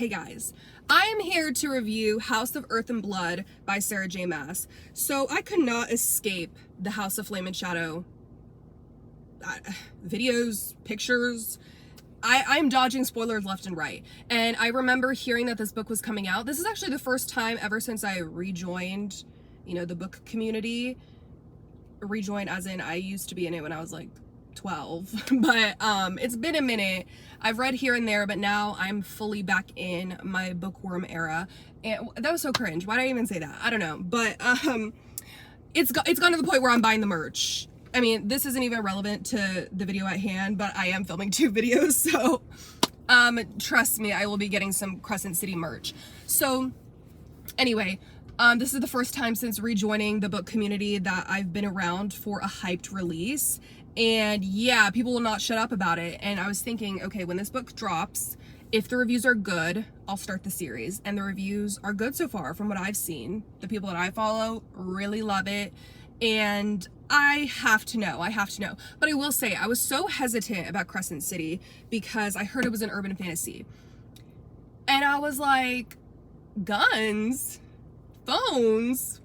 Hey guys, I am here to review House of Earth and Blood by Sarah J. Maas. So I could not escape the House of Flame and Shadow videos, pictures. I'm dodging spoilers left and right. And I remember hearing that this book was coming out. This is actually the first time ever since I rejoined, the book community. Rejoined as in I used to be in it when I was like 12, but it's been a minute. I've read here and there, but now I'm fully back in my bookworm era, and that was so cringe. Why did I even say that? I don't know, but it's gone to the point where I'm buying the merch. I mean, this isn't even relevant to the video at hand, but I am filming 2 videos, so trust me, I will be getting some Crescent City merch. So anyway, this is the first time since rejoining the book community that I've been around for a hyped release. And yeah, people will not shut up about it. And I was thinking, okay, when this book drops, if the reviews are good, I'll start the series. And the reviews are good so far from what I've seen. The people that I follow really love it. And I have to know. But I will say, I was so hesitant about Crescent City because I heard it was an urban fantasy. And I was like, guns? Phones?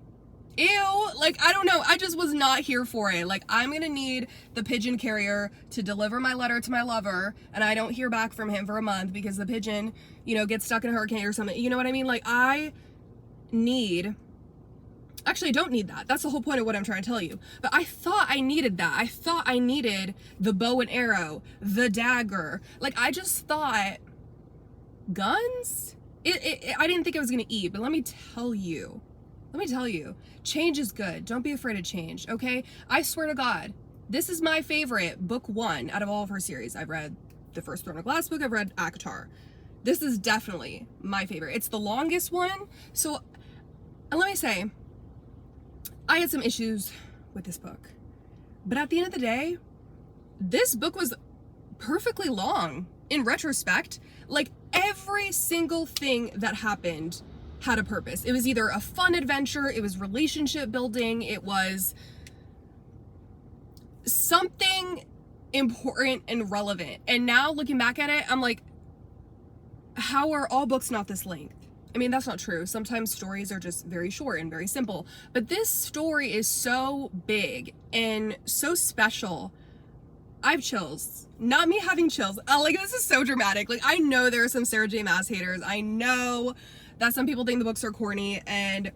Ew, like, I don't know, I just was not here for it. Like, I'm gonna need the pigeon carrier to deliver my letter to my lover, and I don't hear back from him for a month because the pigeon, gets stuck in a hurricane or something. You know what I mean? Like, I don't need that. That's the whole point of what I'm trying to tell you. But I thought I needed that. I thought I needed the bow and arrow, the dagger. Like, I just thought, guns? I didn't think I was gonna eat, but let me tell you, change is good. Don't be afraid of change, okay? I swear to God, this is my favorite book 1 out of all of her series. I've read the first Throne of Glass book, I've read athalar. This is definitely my favorite. It's the longest one, so let me say, I had some issues with this book. But at the end of the day, this book was perfectly long in retrospect. Like, every single thing that happened had a purpose. It was either a fun adventure, it was relationship building, it was something important and relevant. And now looking back at it, I'm like, how are all books not this length? I mean, that's not true. Sometimes stories are just very short and very simple. But this story is so big and so special. I have chills. Not me having chills. Like, this is so dramatic. Like, I know there are some Sarah J. Maas haters. I know that some people think the books are corny, and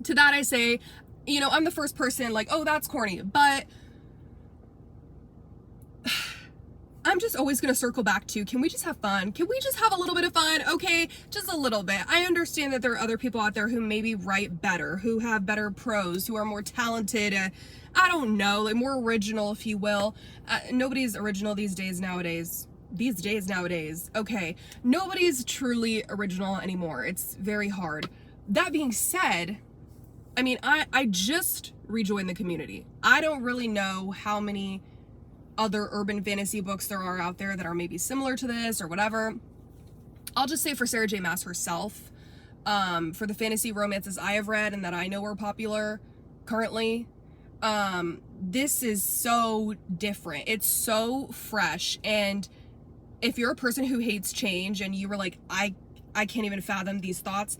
to that I say, I'm the first person like, oh, that's corny, but I'm just always gonna circle back to, can we just have fun? Can we just have a little bit of fun? Okay, just a little bit. I understand that there are other people out there who maybe write better, who have better prose, who are more talented, I don't know, like more original, if you will. Nobody's original these days nowadays. Okay, nobody's truly original anymore. It's very hard. That being said, I mean, I just rejoined the community. I don't really know how many other urban fantasy books there are out there that are maybe similar to this or whatever. I'll just say for Sarah J. Maas herself, for the fantasy romances I have read and that I know are popular currently, this is so different. It's so fresh, and if you're a person who hates change and you were like, I can't even fathom these thoughts,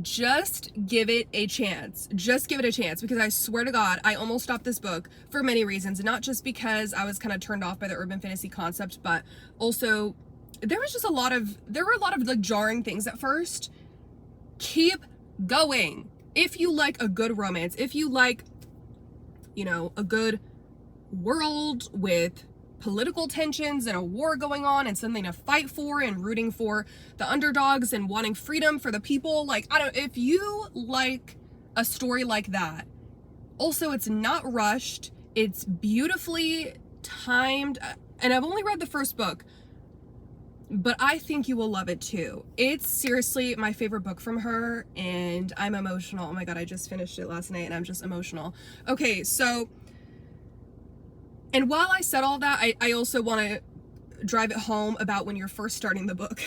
just give it a chance. Just give it a chance, because I swear to God, I almost stopped this book for many reasons. Not just because I was kind of turned off by the urban fantasy concept, but also there were a lot of like jarring things at first. Keep going. If you like a good romance, if you like, a good world with political tensions and a war going on and something to fight for and rooting for the underdogs and wanting freedom for the people, like, if you like a story like that, also it's not rushed, it's beautifully timed, and I've only read the first book, but I think you will love it too. It's seriously my favorite book from her, and I'm emotional. Oh my God, I just finished it last night and I'm just emotional. Okay, so, and while I said all that, I also want to drive it home about when you're first starting the book.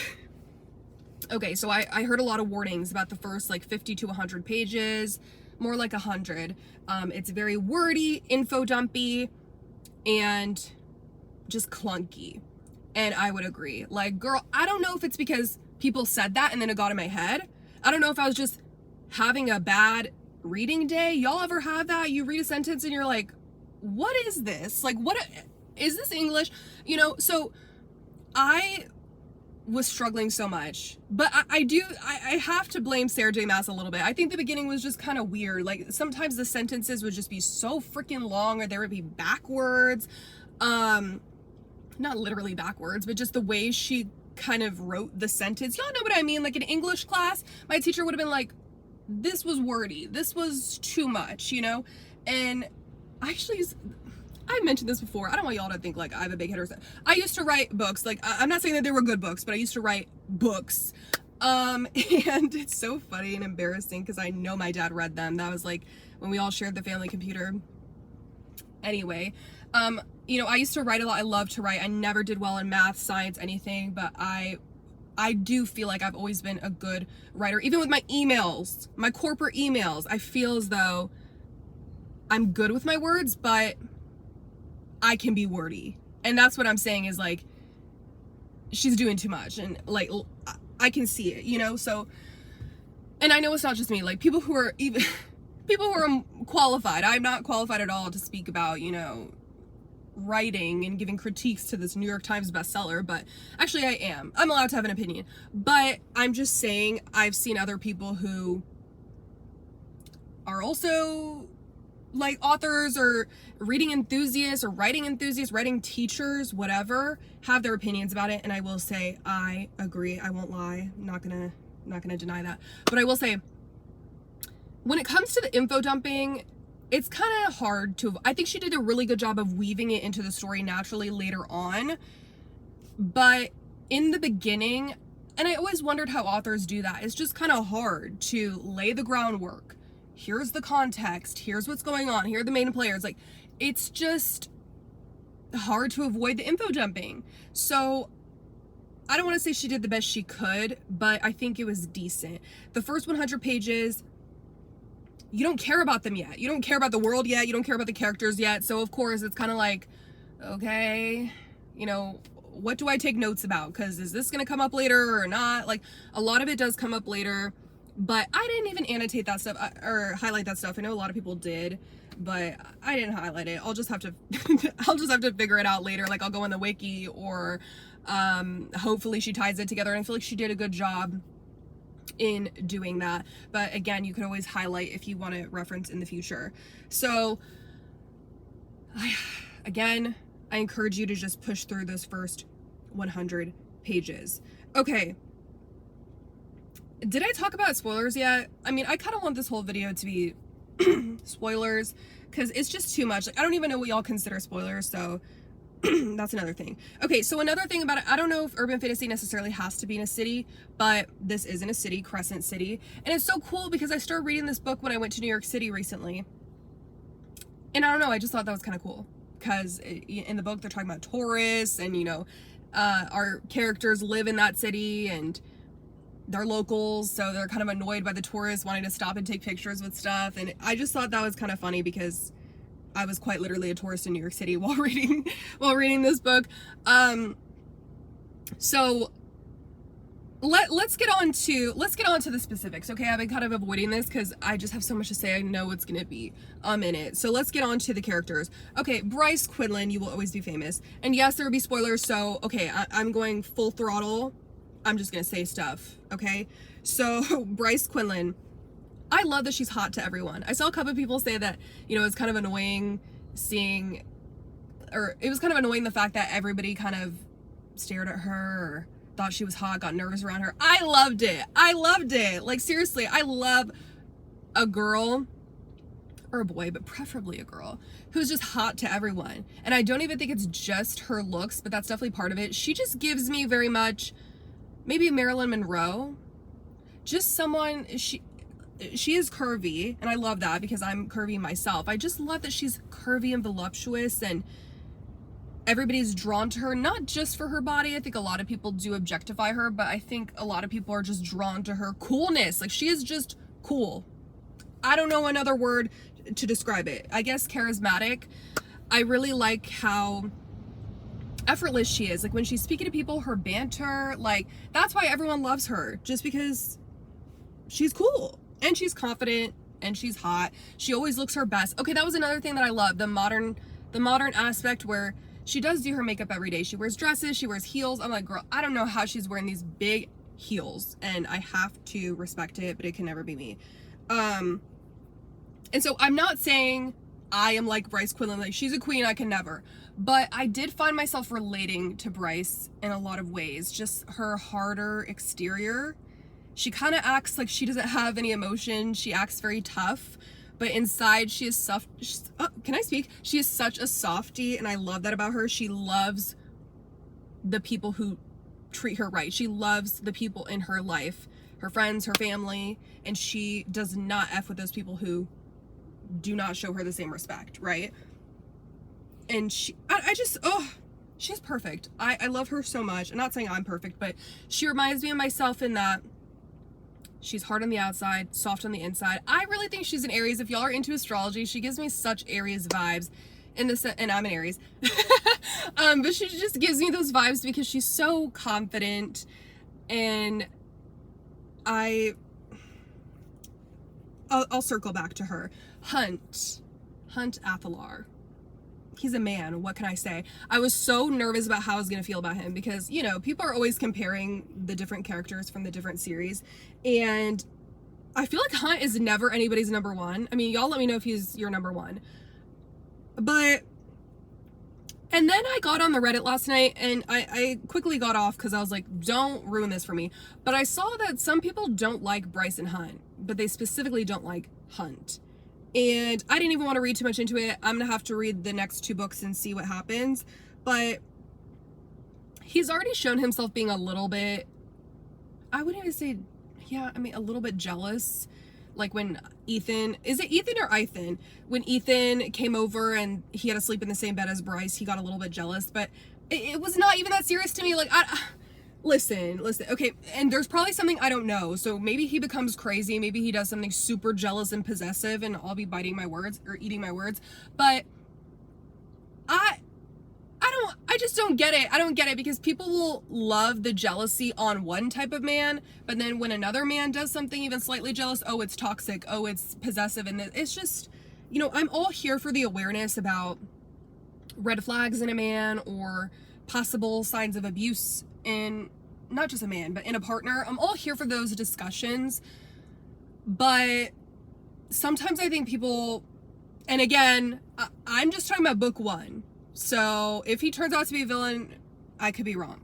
Okay, so I heard a lot of warnings about the first like 50 to 100 pages, more like 100. It's very wordy, info dumpy, and just clunky. And I would agree. Like, girl, I don't know if it's because people said that and then it got in my head. I don't know if I was just having a bad reading day. Y'all ever have that? You read a sentence and you're like, what is this? Like, what is this English? You know, so I was struggling so much, but I have to blame Sarah J. Maas a little bit. I think the beginning was just kind of weird. Like, sometimes the sentences would just be so freaking long, or there would be backwards. Not literally backwards, but just the way she kind of wrote the sentence. Y'all know what I mean? Like, in English class, my teacher would have been like, this was wordy, this was too much, you know? And actually, I've mentioned this before. I don't want y'all to think like I have a big head or something. I used to write books. Like, I'm not saying that they were good books, but I used to write books. And it's so funny and embarrassing because I know my dad read them. That was like when we all shared the family computer. Anyway, you know, I used to write a lot. I love to write. I never did well in math, science, anything, but I do feel like I've always been a good writer. Even with my emails, my corporate emails, I feel as though I'm good with my words, but I can be wordy. And that's what I'm saying is, like, she's doing too much, and like I can see it, you know? So, and I know it's not just me, like people who are qualified. I'm not qualified at all to speak about, you know, writing and giving critiques to this New York Times bestseller, but actually I am. I'm allowed to have an opinion, but I'm just saying I've seen other people who are also like authors or reading enthusiasts or writing teachers, whatever, have their opinions about it. And I will say, I agree. I won't lie. I'm not gonna deny that. But I will say, when it comes to the info dumping, it's kind of hard to, I think she did a really good job of weaving it into the story naturally later on. But in the beginning, and I always wondered how authors do that, it's just kind of hard to lay the groundwork. Here's the context, here's what's going on, here are the main players. Like, it's just hard to avoid the info dumping. So I don't want to say she did the best she could, but I think it was decent. The first 100 pages, you don't care about them yet. You don't care about the world yet. You don't care about the characters yet. So of course it's kind of like, okay, you know, what do I take notes about? Because is this going to come up later or not? Like, a lot of it does come up later. But I didn't even annotate that stuff or highlight that stuff. I know a lot of people did, but I didn't highlight it. I'll just have to figure it out later. Like, I'll go on the wiki, or hopefully she ties it together. And I feel like she did a good job in doing that. But again, you can always highlight if you want to reference in the future. So I encourage you to just push through those first 100 pages. Okay. Did I talk about spoilers yet? I mean, I kind of want this whole video to be spoilers, because it's just too much. Like, I don't even know what y'all consider spoilers, so that's another thing. Okay, so another thing about it, I don't know if urban fantasy necessarily has to be in a city, but this is in a city, Crescent City. And it's so cool because I started reading this book when I went to New York City recently. And I don't know, I just thought that was kind of cool. Because in the book, they're talking about tourists, and, you know, our characters live in that city, and they're locals, so they're kind of annoyed by the tourists wanting to stop and take pictures with stuff. And I just thought that was kind of funny because I was quite literally a tourist in New York City while reading this book. So let's get on to the specifics. Okay, I've been kind of avoiding this because I just have so much to say. I know it's gonna be a minute. So let's get on to the characters. Okay, Bryce Quinlan, you will always be famous. And yes, there will be spoilers. So okay, I'm going full throttle. I'm just gonna say stuff, okay? So, Bryce Quinlan, I love that she's hot to everyone. I saw a couple of people say that, you know, it's kind of annoying seeing, or it was kind of annoying the fact that everybody kind of stared at her or thought she was hot, got nervous around her. I loved it. Like, seriously, I love a girl, or a boy, but preferably a girl, who's just hot to everyone. And I don't even think it's just her looks, but that's definitely part of it. She just gives me very much, maybe Marilyn Monroe, just someone, she is curvy, and I love that because I'm curvy myself. I just love that she's curvy and voluptuous, and everybody's drawn to her, not just for her body. I think a lot of people do objectify her, but I think a lot of people are just drawn to her coolness. Like, she is just cool. I don't know another word to describe it. I guess charismatic. I really like how effortless she is. Like when she's speaking to people, her banter, like that's why everyone loves her, just because she's cool and she's confident and she's hot. She always looks her best. Okay, that was another thing that I love, the modern aspect where she does do her makeup every day. She wears dresses, she wears heels. I'm like, girl, I don't know how she's wearing these big heels, and I have to respect it, but it can never be me. And so I'm not saying I am like Bryce Quinlan, like she's a queen, I can never. But I did find myself relating to Bryce in a lot of ways. Just her harder exterior. She kind of acts like she doesn't have any emotion. She acts very tough, but inside she is soft. Can I speak? She is such a softie, and I love that about her. She loves the people who treat her right. She loves the people in her life, her friends, her family, and she does not F with those people who do not show her the same respect, right? And I just, she's perfect. I love her so much. I'm not saying I'm perfect, but she reminds me of myself in that she's hard on the outside, soft on the inside. I really think she's an Aries. If y'all are into astrology, she gives me such Aries vibes and I'm an Aries. But she just gives me those vibes because she's so confident, and I'll circle back to her. Hunt Athalar. He's a man. What can I say? I was so nervous about how I was going to feel about him because, you know, people are always comparing the different characters from the different series. And I feel like Hunt is never anybody's number one. I mean, y'all let me know if he's your number one. But, and then I got on the Reddit last night and I quickly got off because I was like, don't ruin this for me. But I saw that some people don't like Bryce and Hunt, but they specifically don't like Hunt. And I didn't even want to read too much into it. I'm going to have to read the next 2 books and see what happens. But he's already shown himself being a little bit, I wouldn't even say, yeah, I mean, a little bit jealous. Like when Ethan, is it Ethan or Ethan? When Ethan came over and he had to sleep in the same bed as Bryce, he got a little bit jealous. But it was not even that serious to me. Like, listen, okay, and there's probably something I don't know, so maybe he becomes crazy, maybe he does something super jealous and possessive, and I'll be biting my words, or eating my words, but I just don't get it. I don't get it, because people will love the jealousy on one type of man, but then when another man does something even slightly jealous, oh, it's toxic, oh, it's possessive, and it's just, you know, I'm all here for the awareness about red flags in a man, or possible signs of abuse in not just a man, but in a partner. I'm all here for those discussions, but sometimes I think people, and again, I'm just talking about book 1, so if he turns out to be a villain, I could be wrong,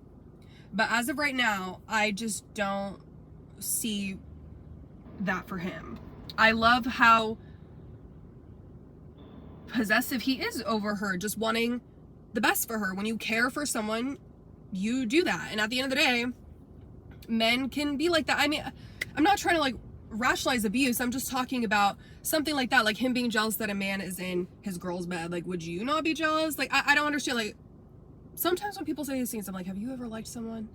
but as of right now, I just don't see that for him. I love how possessive he is over her, just wanting the best for her. When you care for someone, you do that. And at the end of the day, men can be like that. I mean, I'm not trying to like rationalize abuse. I'm just talking about something like that, like him being jealous that a man is in his girl's bed. Like, would you not be jealous? Like, I don't understand. Like, sometimes when people say these things, I'm like, have you ever liked someone?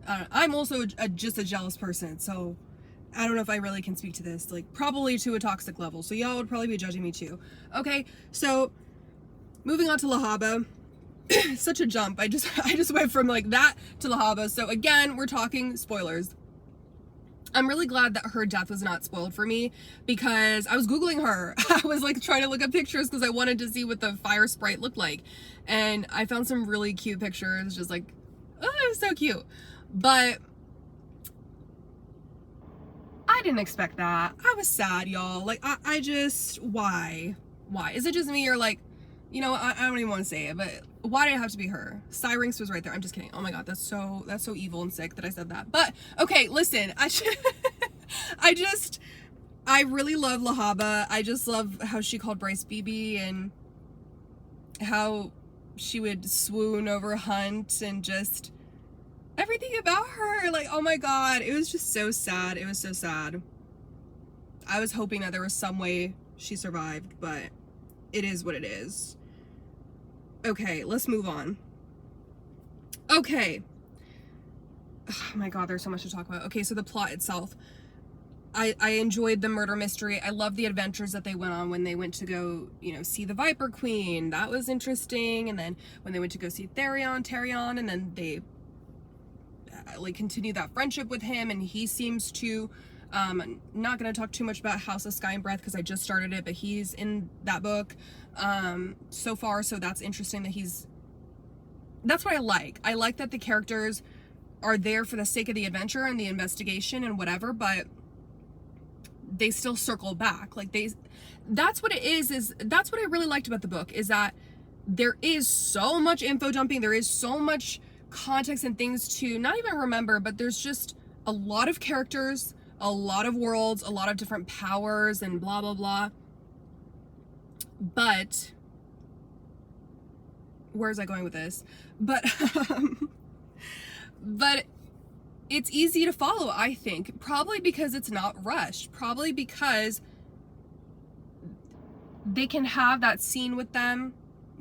I'm also just a jealous person, so I don't know if I really can speak to this. Like, probably to a toxic level. So y'all would probably be judging me too. Okay, so moving on to lehabah. Such a jump. I just went from like that to lehabah. So again, we're talking spoilers. I'm really glad that her death was not spoiled for me, because I was Googling her. I was like trying to look up pictures because I wanted to see what the fire sprite looked like. And I found some really cute pictures, just like, oh, it was so cute. But I didn't expect that. I was sad, y'all. Like, I just, why? Is it just me, or like, you know, I don't even want to say it, but why did it have to be her? Syrinx was right there. I'm just kidding. Oh my god, that's so evil and sick that I said that. But okay, listen, I really love lehabah. I just love how she called Bryce BB, and how she would swoon over Hunt, and just everything about her. Like, oh my god, it was just so sad. It was so sad. I was hoping that there was some way she survived, but it is what it is. Okay, let's move on. Okay. Oh my god, there's so much to talk about. Okay, so the plot itself. I enjoyed the murder mystery. I love the adventures that they went on when they went to go, see the Viper Queen. That was interesting. And then when they went to go see Therion, and then they continue that friendship with him, and he seems to, I'm not going to talk too much about House of Sky and Breath because I just started it, but he's in that book so far, so that's interesting that that's what I like. I like that the characters are there for the sake of the adventure and the investigation and whatever, but they still circle back. That's what it is that's what I really liked about the book, is that there is so much info dumping, there is so much context and things to not even remember, but there's just a lot of characters, a lot of worlds, a lot of different powers and blah blah blah. But where's I going with this? But it's easy to follow, I think, probably because it's not rushed, probably because they can have that scene with them,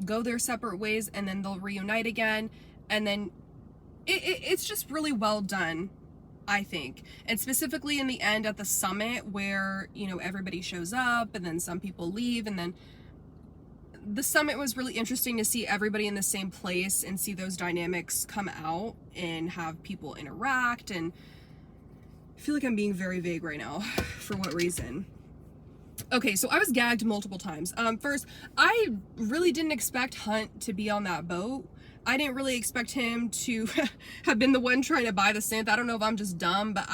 go their separate ways, and then they'll reunite again, and then it's just really well done, I think. And specifically in the end at the summit where, everybody shows up and then some people leave, and then the summit was really interesting to see everybody in the same place and see those dynamics come out and have people interact. And I feel like I'm being very vague right now. For what reason? Okay, so I was gagged multiple times. First, I really didn't expect Hunt to be on that boat. I didn't really expect him to have been the one trying to buy the synth. I don't know if I'm just dumb, but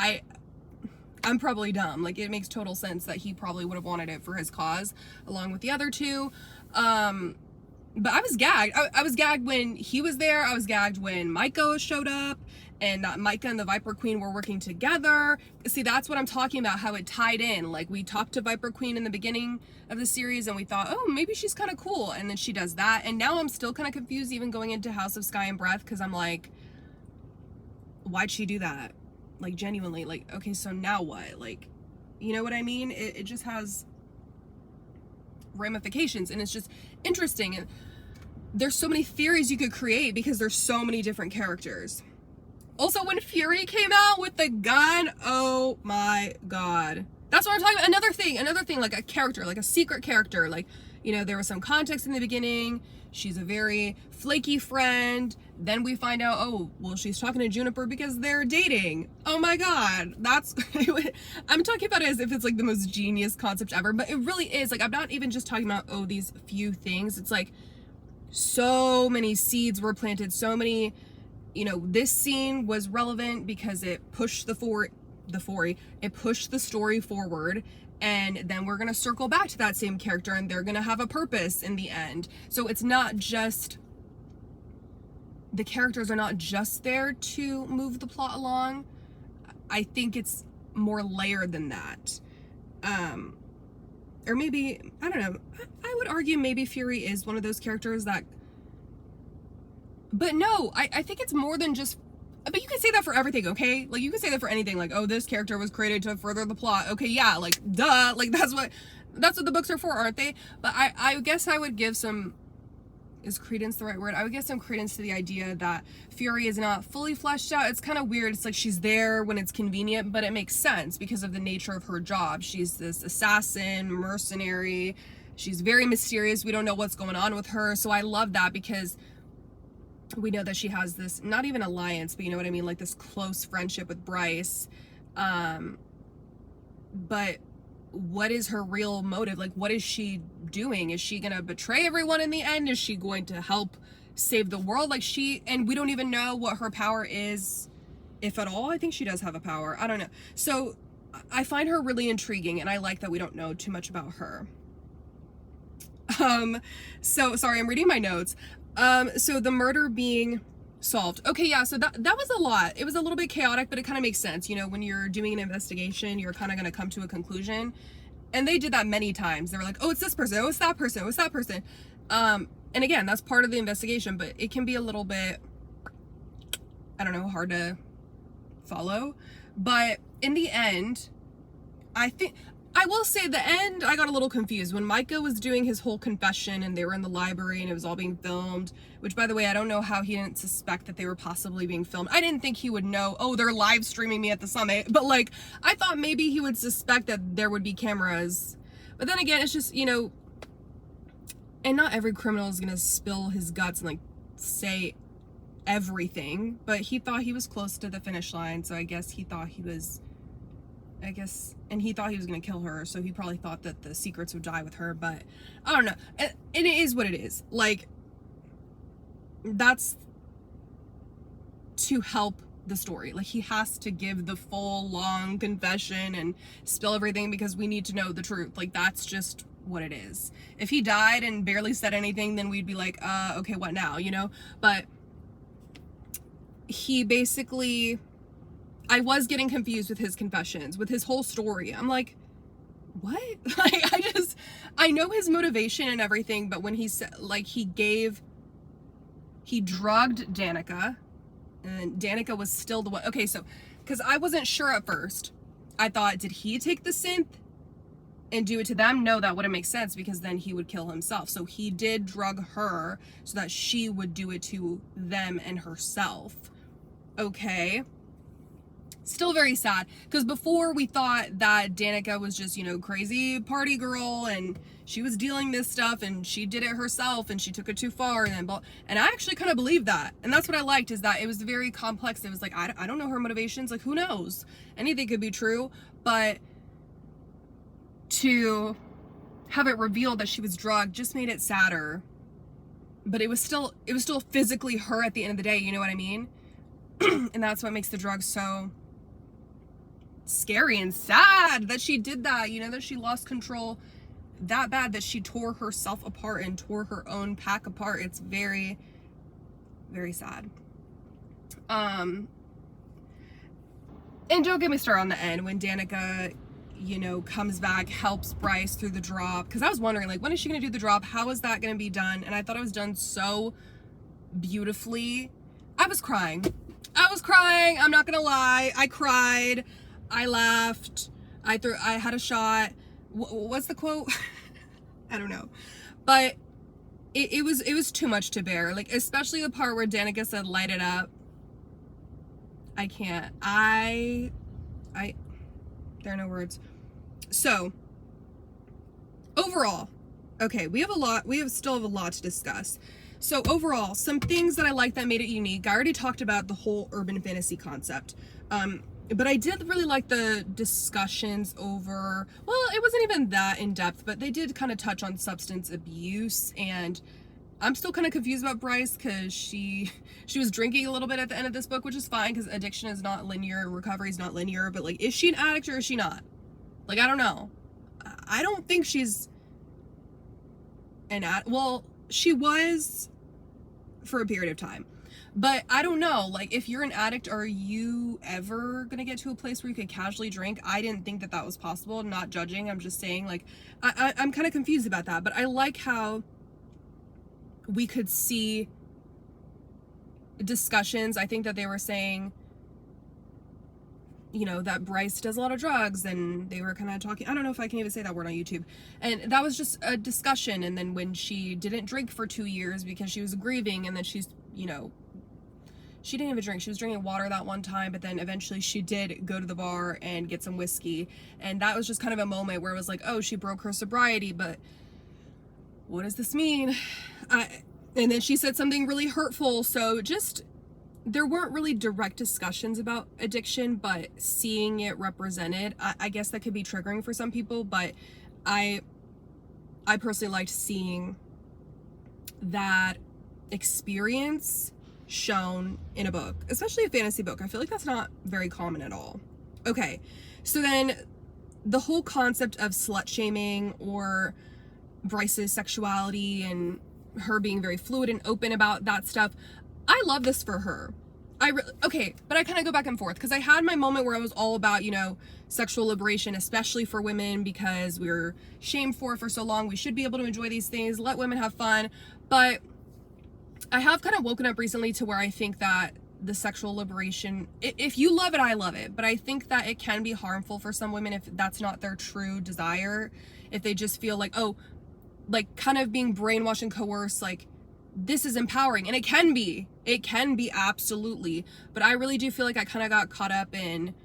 I'm probably dumb. It makes total sense that he probably would have wanted it for his cause along with the other two. But I was gagged. I was gagged when he was there. I was gagged when Micah showed up and that Micah and the Viper Queen were working together. See, that's what I'm talking about, how it tied in. We talked to Viper Queen in the beginning of the series and we thought, oh, maybe she's kind of cool. And then she does that. And now I'm still kind of confused even going into House of Sky and Breath, because I'm like, why'd she do that? Genuinely, okay, so now what? You know what I mean? It just has ramifications, and it's just interesting, and there's so many theories you could create because there's so many different characters. Also, when Fury came out with the gun, oh my god, that's what I'm talking about. Another thing, like a character, like a secret character, there was some context in the beginning. She's a very flaky friend. Then we find out, oh, well, she's talking to Juniper because they're dating. Oh my god, I'm talking about it as if it's the most genius concept ever, but it really is. I'm not even just talking about, oh, these few things. It's so many seeds were planted, so many, this scene was relevant because it pushed it pushed the story forward. And then we're going to circle back to that same character and they're going to have a purpose in the end. So it's not just, the characters are not just there to move the plot along. I think it's more layered than that. Or maybe, I don't know, I would argue maybe Fury is one of those characters that, but no, I think it's more than just, but you can say that for everything, okay? You can say that for anything, oh, this character was created to further the plot. Okay, yeah, duh, that's what the books are for, aren't they? But I guess I would give some, is credence the right word? I would give some credence to the idea that Fury is not fully fleshed out. It's kind of weird. It's she's there when it's convenient, but it makes sense because of the nature of her job. She's this assassin, mercenary. She's very mysterious. We don't know what's going on with her. So I love that because we know that she has this, not even alliance, but you know what I mean? This close friendship with Bryce. But what is her real motive? What is she doing? Is she gonna betray everyone in the end? Is she going to help save the world? And we don't even know what her power is, if at all. I think she does have a power. I don't know. So I find her really intriguing, and I like that we don't know too much about her. So sorry, I'm reading my notes. So the murder being solved. Okay, yeah, so that was a lot. It was a little bit chaotic, but it kind of makes sense. When you're doing an investigation, you're kind of going to come to a conclusion. And they did that many times. They were like, oh, it's this person, oh, it's that person, oh, it's that person. And again, that's part of the investigation, but it can be a little bit, I don't know, hard to follow. But in the end, I think, I will say the end, I got a little confused when Micah was doing his whole confession and they were in the library and it was all being filmed, which, by the way, I don't know how he didn't suspect that they were possibly being filmed. I didn't think he would know, oh, they're live streaming me at the summit, but like, I thought maybe he would suspect that there would be cameras. But then again, it's just, you know, and not every criminal is gonna spill his guts and like say everything, but he thought he was close to the finish line, so I guess he thought he was, and he thought he was gonna kill her, so he probably thought that the secrets would die with her, but I don't know. And it is what it is. Like, that's to help the story. Like, he has to give the full, long confession and spill everything because we need to know the truth. Like, that's just what it is. If he died and barely said anything, then we'd be like, okay, what now, you know? But he basically, I was getting confused with his confessions, with his whole story. I'm like, what? Like, I know his motivation and everything, but when he said, like, he drugged Danica, and Danica was still the one. Okay, so, because I wasn't sure at first. I thought, did he take the synth and do it to them? No, that wouldn't make sense because then he would kill himself. So he did drug her so that she would do it to them and herself. Okay. Still very sad, because before we thought that Danica was just, you know, crazy party girl and she was dealing this stuff and she did it herself and she took it too far and then and I actually kind of believed that, and that's what I liked, is that it was very complex. It was like, I don't know her motivations, like, who knows, anything could be true, but to have it revealed that she was drugged just made it sadder. But it was still physically her at the end of the day, you know what I mean? And that's what makes the drug so scary and sad, that she did that, you know, that she lost control that bad, that she tore herself apart and tore her own pack apart. It's very, very sad. And don't get me started on the end when Danica, you know, comes back, helps Bryce through the drop, because I was wondering, like, when is she gonna do the drop? How is that gonna be done? And I thought it was done so beautifully. I was crying, I'm not gonna lie. I cried, I laughed, I had a shot. What's the quote? I don't know, but it was too much to bear. Like, especially the part where Danica said, light it up. I can't, there are no words. So overall, okay, we still have a lot to discuss. So overall, some things that I like that made it unique. I already talked about the whole urban fantasy concept. But I did really like the discussions over, well, it wasn't even that in depth, but they did kind of touch on substance abuse, and I'm still kind of confused about Bryce because she was drinking a little bit at the end of this book, which is fine because addiction is not linear, recovery is not linear, but like, is she an addict or is she not? Like, I don't know. I don't think she's an well, she was for a period of time, but I don't know, like, if you're an addict, are you ever gonna get to a place where you could casually drink? I didn't think that was possible. Not judging, I'm just saying, like, I'm kind of confused about that, but I like how we could see discussions. I think that they were saying, you know, that Bryce does a lot of drugs, and they were kind of talking, I don't know if I can even say that word on YouTube, and that was just a discussion. And then when she didn't drink for 2 years because she was grieving, and then she's, you know, she didn't even drink, she was drinking water that one time, but then eventually she did go to the bar and get some whiskey, and that was just kind of a moment where it was like, oh, she broke her sobriety, but what does this mean? And then she said something really hurtful. So just, there weren't really direct discussions about addiction, but seeing it represented, I guess that could be triggering for some people, but I personally liked seeing that experience shown in a book, especially a fantasy book. I feel like that's not very common at all. Okay, so then the whole concept of slut shaming, or Bryce's sexuality and her being very fluid and open about that stuff, I love this for her. Okay, but I kind of go back and forth, because I had my moment where I was all about, you know, sexual liberation, especially for women, because we were shamed for it for so long. We should be able to enjoy these things, let women have fun. But I have kind of woken up recently to where I think that the sexual liberation. If you love it, I love it. But I think that it can be harmful for some women if that's not their true desire. If they just feel like, oh, like kind of being brainwashed and coerced, like this is empowering. And it can be absolutely. But I really do feel like I kind of got caught up in,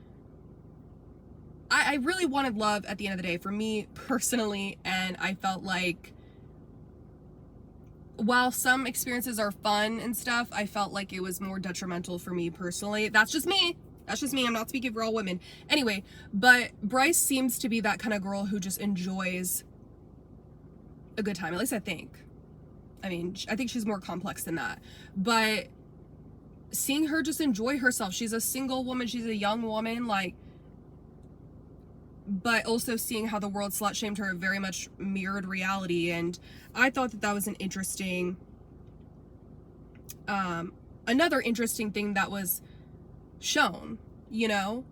I really wanted love at the end of the day for me personally. And I felt like, while some experiences are fun and stuff, I felt like it was more detrimental for me personally. That's just me. I'm not speaking for all women. Anyway, but Bryce seems to be that kind of girl who just enjoys a good time. At least I think. I mean, I think she's more complex than that. But seeing her just enjoy herself. She's a single woman. She's a young woman. Like, but also seeing how the world slut shamed her very much mirrored reality. And I thought that was an interesting, another interesting thing that was shown, you know,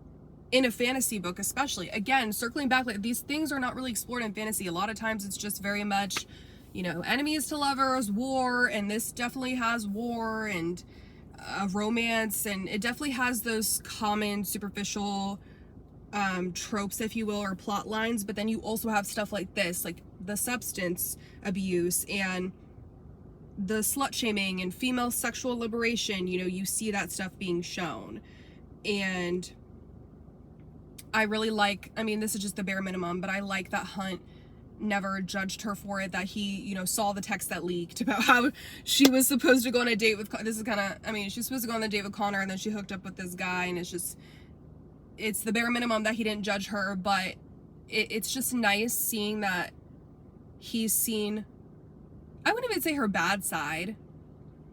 in a fantasy book, especially. Again, circling back, like these things are not really explored in fantasy. A lot of times it's just very much, you know, enemies to lovers, war, and this definitely has war and romance, and it definitely has those common superficial tropes, if you will, or plot lines. But then you also have stuff like this, like the substance abuse and the slut shaming and female sexual liberation. You know, you see that stuff being shown. And I really like, I mean, this is just the bare minimum, but I like that Hunt never judged her for it, that he, you know, saw the text that leaked about how she was supposed to go on a date with, this is kind of, I mean, she's supposed to go on the date with Connor, and then she hooked up with this guy, and it's just, it's the bare minimum that he didn't judge her. But it's just nice seeing that he's seen, I wouldn't even say her bad side,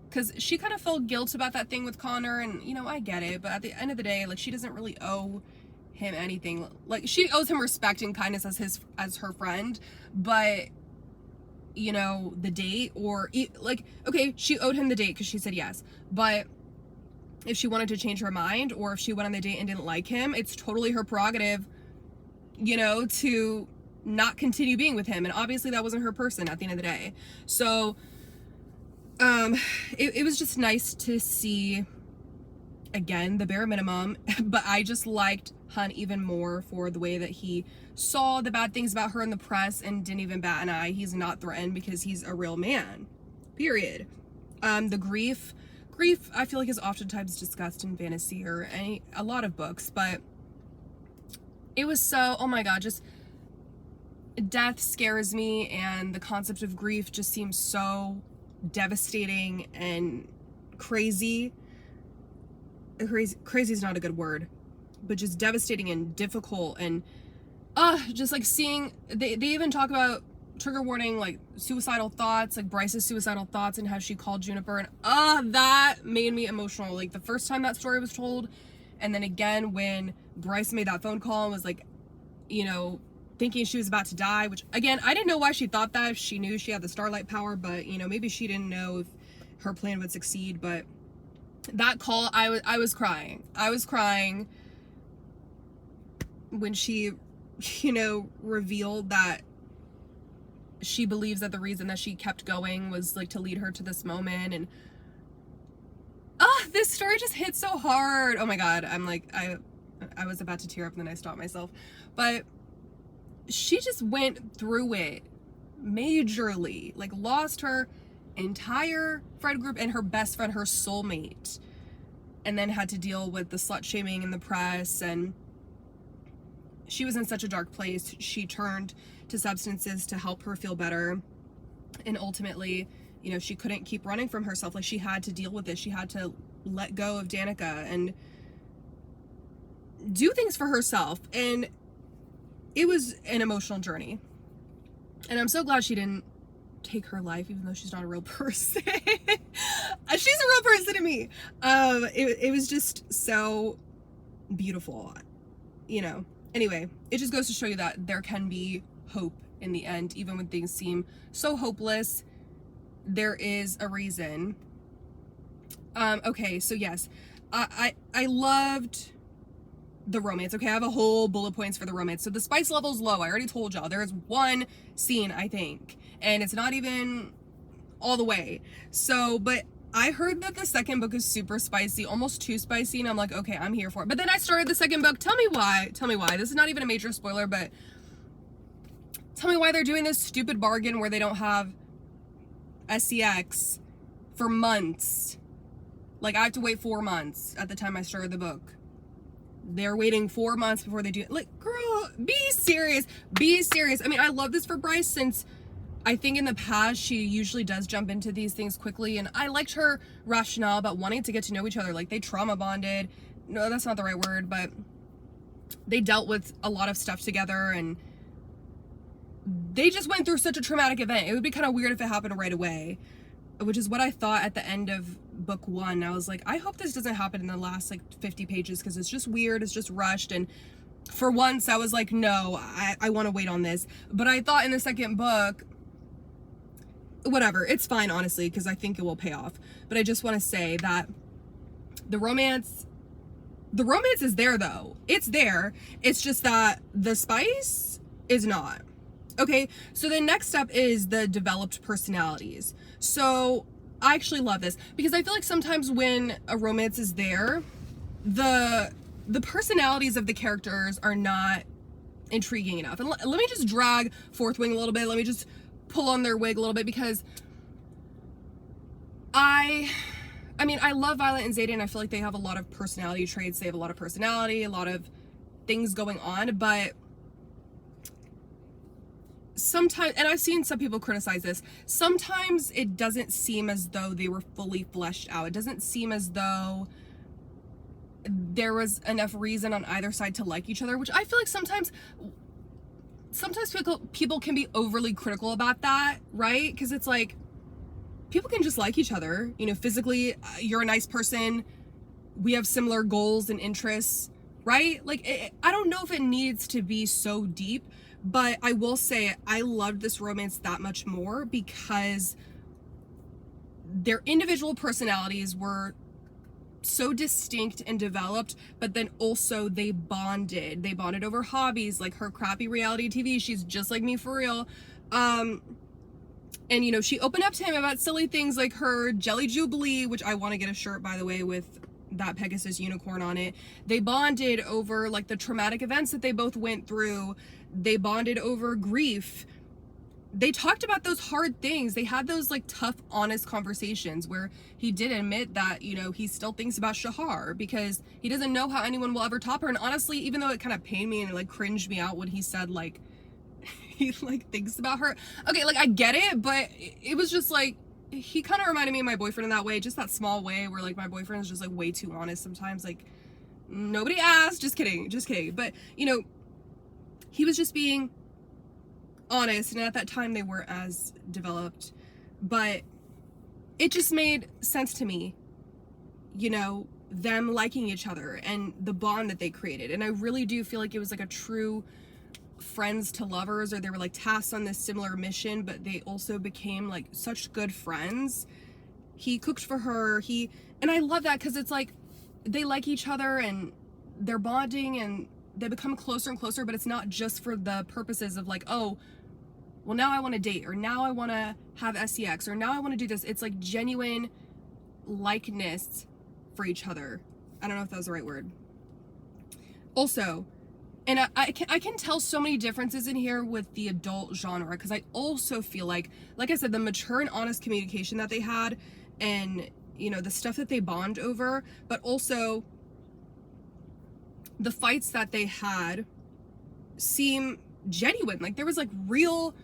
because she kind of felt guilt about that thing with Connor, and, you know, I get it, but at the end of the day, like, she doesn't really owe him anything. Like, she owes him respect and kindness as her friend, but, you know, the date, or, like, okay, she owed him the date because she said yes, but if she wanted to change her mind, or if she went on the date and didn't like him, it's totally her prerogative, you know, to not continue being with him. And obviously that wasn't her person at the end of the day. So it was just nice to see, again, the bare minimum. But I just liked Hunt even more for the way that he saw the bad things about her in the press and didn't even bat an eye. He's not threatened because he's a real man, period. The grief I feel like is oftentimes discussed in fantasy or a lot of books, but it was so, oh my god, just death scares me, and the concept of grief just seems so devastating and crazy. Crazy is not a good word, but just devastating and difficult, and just like seeing, they even talk about, trigger warning, like suicidal thoughts, like Bryce's suicidal thoughts and how she called Juniper, and that made me emotional. Like the first time that story was told, and then again when Bryce made that phone call and was like, you know, thinking she was about to die, which again, I didn't know why she thought that, if she knew she had the starlight power, but you know, maybe she didn't know if her plan would succeed. But that call, I was crying when she, you know, revealed that she believes that the reason that she kept going was like to lead her to this moment. And this story just hit so hard. Oh my god, I'm like, I was about to tear up and then I stopped myself. But she just went through it majorly, like lost her entire friend group and her best friend, her soulmate, and then had to deal with the slut shaming in the press, and she was in such a dark place. She turned to substances to help her feel better, and ultimately, you know, she couldn't keep running from herself. Like, she had to deal with this. She had to let go of Danica and do things for herself, and it was an emotional journey. And I'm so glad she didn't take her life, even though she's not a real person. She's a real person to me. It was just so beautiful, you know. Anyway, it just goes to show you that there can be hope in the end, even when things seem so hopeless. There is a reason. Okay, so yes, I loved the romance. Okay, I have a whole bullet points for the romance. So the spice level's low. I already told y'all. There's one scene, I think, and it's not even all the way. So, but I heard that the second book is super spicy, almost too spicy, and I'm like, okay, I'm here for it. But then I started the second book. Tell me why. Tell me why. This is not even a major spoiler, but tell me why they're doing this stupid bargain where they don't have SCX for months. Like, I have to wait 4 months at the time I started the book. They're waiting 4 months before they do it. Like, girl, be serious. Be serious. I mean, I love this for Bryce, since I think in the past she usually does jump into these things quickly, and I liked her rationale about wanting to get to know each other. Like, they trauma bonded. No, that's not the right word, but they dealt with a lot of stuff together, and they just went through such a traumatic event. It would be kind of weird if it happened right away, which is what I thought at the end of book 1. I was like, I hope this doesn't happen in the last like 50 pages, because it's just weird, it's just rushed. And for once I was like, no, I want to wait on this. But I thought in the second book, whatever, it's fine, honestly, because I think it will pay off. But I just want to say that the romance is there, though. It's there. It's just that the spice is not. Okay, so the next step is the developed personalities. So I actually love this, because I feel like sometimes when a romance is there, the personalities of the characters are not intriguing enough. And let me just drag Fourth Wing a little bit. Let me just pull on their wig a little bit, because I mean, I love Violet and Xaden. I feel like they have a lot of personality traits. They have a lot of personality, a lot of things going on, but sometimes, and I've seen some people criticize this, sometimes it doesn't seem as though they were fully fleshed out. It doesn't seem as though there was enough reason on either side to like each other, which I feel like sometimes people can be overly critical about that, right? Because it's like, people can just like each other, you know, physically. You're a nice person, we have similar goals and interests, right? Like, I don't know if it needs to be so deep, but I will say I loved this romance that much more because their individual personalities were so distinct and developed, but then also they bonded over hobbies, like her crappy reality TV. She's just like me for real. And you know, she opened up to him about silly things like her Jelly Jubilee, which I want to get a shirt, by the way, with that Pegasus unicorn on it. They bonded over like the traumatic events that they both went through. They bonded over grief. They talked about those hard things. They had those like tough, honest conversations where he did admit that, you know, he still thinks about Shahar because he doesn't know how anyone will ever top her. And honestly, even though it kind of pained me and it like cringed me out when he said like he like thinks about her. Okay, like I get it, but it was just like, he kind of reminded me of my boyfriend in that way, just that small way where like my boyfriend is just like way too honest sometimes. Like, nobody asked, just kidding. But you know, he was just being honest, and at that time they weren't as developed, but it just made sense to me, you know, them liking each other and the bond that they created. And I really do feel like it was like a true friends to lovers, or they were like tasked on this similar mission, but they also became like such good friends. He cooked for her, and I love that because it's like they like each other and they're bonding and they become closer and closer, but it's not just for the purposes of like, oh, well, now I want to date, or now I want to have SCX, or now I want to do this. It's like genuine likeness for each other. I don't know if that was the right word. Also, and I can tell so many differences in here with the adult genre, because I also feel like I said, the mature and honest communication that they had, and, you know, the stuff that they bond over, but also the fights that they had seem genuine. Like, there was like real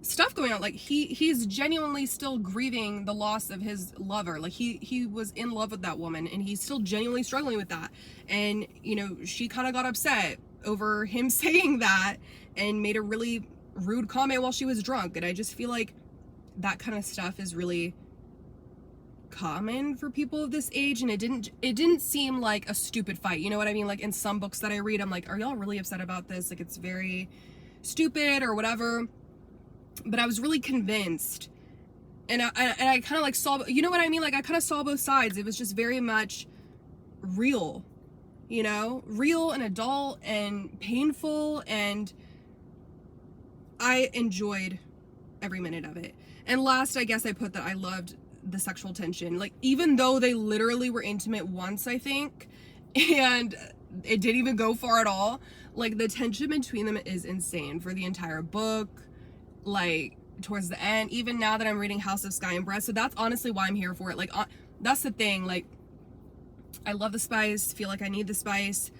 stuff going on. Like, he's genuinely still grieving the loss of his lover. Like, he was in love with that woman and he's still genuinely struggling with that. And, you know, she kind of got upset over him saying that and made a really rude comment while she was drunk. And I just feel like that kind of stuff is really common for people of this age, and it didn't seem like a stupid fight, you know what I mean? Like, in some books that I read, I'm like, are y'all really upset about this? Like, it's very stupid or whatever. But I was really convinced, and I kind of like saw, you know what I mean? Like, I kind of saw both sides. It was just very much real, you know, real and adult and painful, and I enjoyed every minute of it. And last, I guess I put that I loved the sexual tension. Like, even though they literally were intimate once, I think, and it didn't even go far at all, like, the tension between them is insane for the entire book, like, towards the end, even now that I'm reading House of Sky and Bread. So that's honestly why I'm here for it. Like, that's the thing, like, I love the spice, feel like I need the spice,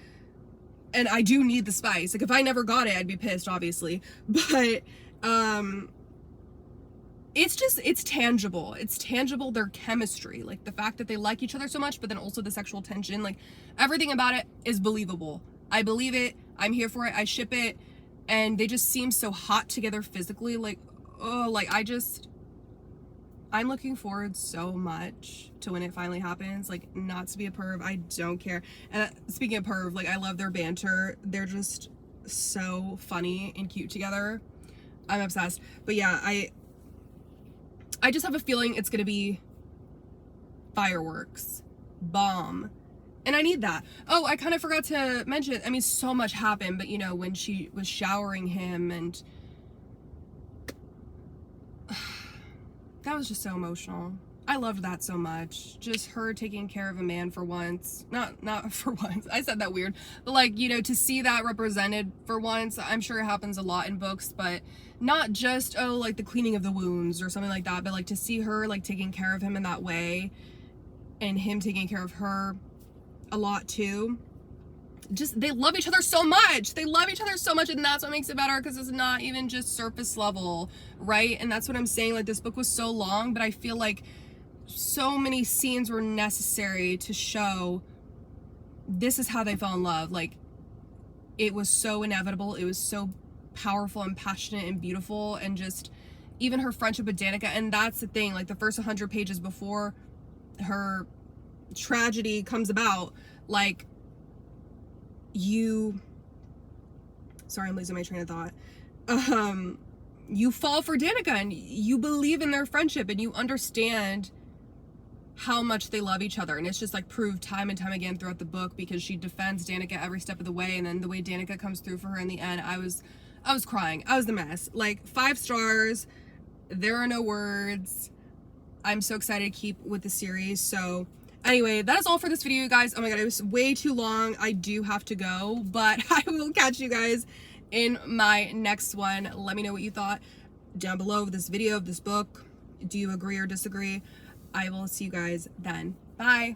and I do need the spice. Like, if I never got it, I'd be pissed, obviously, but it's tangible. It's tangible, their chemistry, like the fact that they like each other so much, but then also the sexual tension, like, everything about it is believable. I believe it, I'm here for it, I ship it, and they just seem so hot together physically. Like, oh, like, I'm looking forward so much to when it finally happens. Like, not to be a perv, I don't care. And speaking of perv, like, I love their banter. They're just so funny and cute together. I'm obsessed. But yeah, I just have a feeling it's gonna be fireworks, bomb, and I need that. Oh, I kind of forgot to mention, I mean, so much happened, but you know, when she was showering him, and that was just so emotional. I loved that so much. Just her taking care of a man for once. Not for once. I said that weird. But, like, you know, to see that represented for once, I'm sure it happens a lot in books, but not just, oh, like the cleaning of the wounds or something like that, but like to see her, like, taking care of him in that way, and him taking care of her a lot too. Just, they love each other so much. They love each other so much, and that's what makes it better, because it's not even just surface level, right? And that's what I'm saying. Like, this book was so long, but I feel like so many scenes were necessary to show this is how they fell in love. Like, it was so inevitable. It was so powerful and passionate and beautiful, and just even her friendship with Danica. And that's the thing, like, the first 100 pages before her tragedy comes about, like, sorry, I'm losing my train of thought. You fall for Danica, and you believe in their friendship, and you understand how much they love each other. And it's just, like, proved time and time again throughout the book, because she defends Danica every step of the way. And then the way Danica comes through for her in the end, I was crying. I was the mess. Like, 5 stars. There are no words. I'm so excited to keep with the series. So anyway, that is all for this video, you guys. Oh my god, it was way too long. I do have to go, but I will catch you guys in my next one. Let me know what you thought down below of this video, of this book. Do you agree or disagree? I will see you guys then. Bye.